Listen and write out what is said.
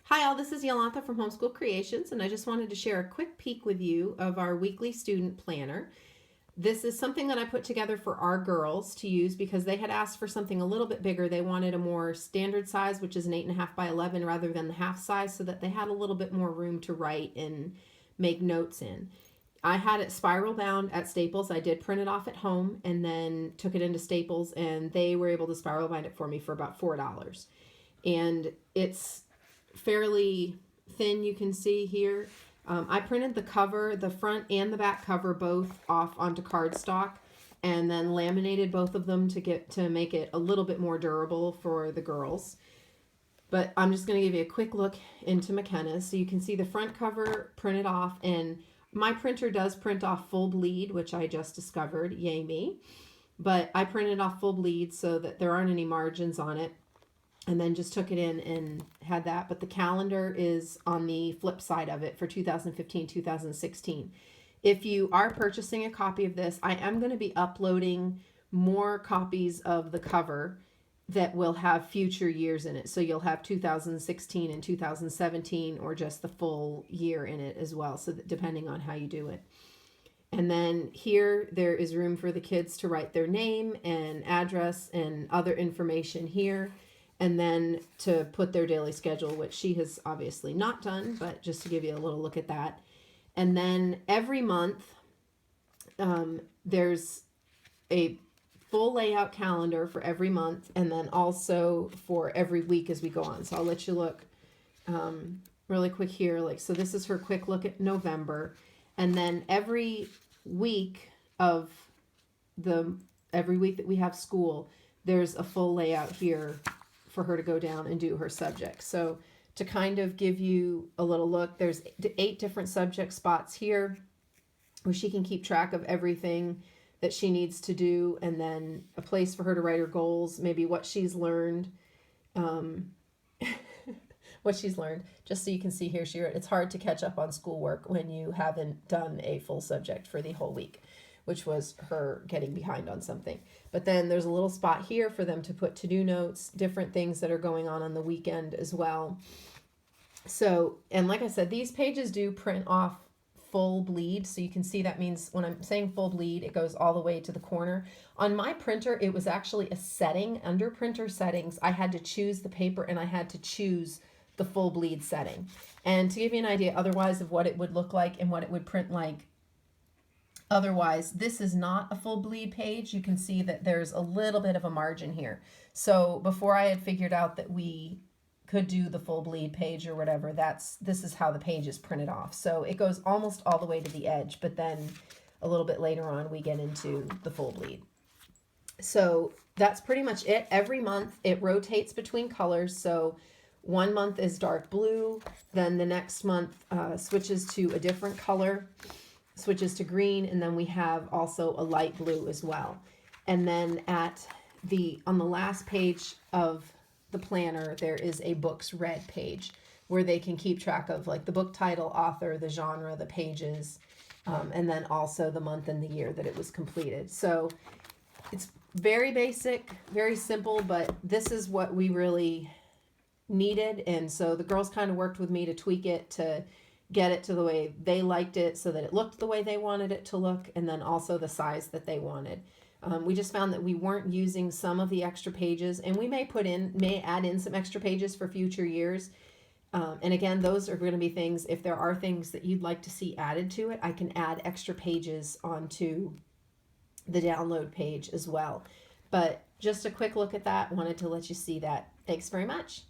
Hi all, this is Yolantha from Homeschool Creations, and I just wanted to share a quick peek with you of our weekly student planner. This is something that I put together for our girls to use because they had asked for something a little bit bigger. They wanted a more standard size, which is an 8.5 by 11 rather than the half size, so that they had a little bit more room to write and make notes in. I had it spiral bound at Staples. I did print it off at home and then took it into Staples, and they were able to spiral bind it for me for about $4. And it's fairly thin, you can see here. I printed the cover, the front and the back cover, both off onto cardstock, and then laminated both of them to make it a little bit more durable for the girls. But I'm just going to give you a quick look into McKenna's. So you can see the front cover printed off, and my printer does print off full bleed, which I just discovered, yay me. But I printed off full bleed so that there aren't any margins on it, and then just took it in and had that. But the calendar is on the flip side of it for 2015, 2016. If you are purchasing a copy of this, I am going to be uploading more copies of the cover that will have future years in it. So you'll have 2016 and 2017, or just the full year in it as well, so that depending on how you do it. And then here there is room for the kids to write their name and address and other information here, and then to put their daily schedule, which she has obviously not done, but just to give you a little look at that. And then every month there's a full layout calendar for every month, and then also for every week as we go on. So I'll let you look really quick here. So this is her quick look at November, and then every week that we have school, there's a full layout here for her to go down and do her subjects. So to kind of give you a little look, there's 8 different subject spots here where she can keep track of everything that she needs to do, and then a place for her to write her goals, maybe what she's learned, just so you can see here, it's hard to catch up on schoolwork when you haven't done a full subject for the whole week, which was her getting behind on something. But then there's a little spot here for them to put to-do notes, different things that are going on the weekend as well. So, and like I said, these pages do print off full bleed, so you can see that means when I'm saying full bleed, it goes all the way to the corner. On my printer, it was actually a setting. Under printer settings, I had to choose the paper, and I had to choose the full bleed setting. And to give you an idea otherwise of what it would look like and what it would print like otherwise, this is not a full bleed page. You can see that there's a little bit of a margin here. So before I had figured out that we could do the full bleed page or whatever, this is how the page is printed off. So it goes almost all the way to the edge, but then a little bit later on we get into the full bleed. So that's pretty much it. Every month it rotates between colors. So one month is dark blue, then the next month switches to a different color, switches to green, and then we have also a light blue as well. And then on the last page of the planner, there is a books read page where they can keep track of like the book title, author, the genre, the pages, and then also the month and the year that it was completed. So it's very basic, very simple, but this is what we really needed. And so the girls kind of worked with me to tweak it, to get it to the way they liked it, so that it looked the way they wanted it to look, and then also the size that they wanted. We just found that we weren't using some of the extra pages, and we may add in some extra pages for future years. And again, those are going to be things, if there are things that you'd like to see added to it, I can add extra pages onto the download page as well. But just a quick look at that, wanted to let you see that. Thanks very much.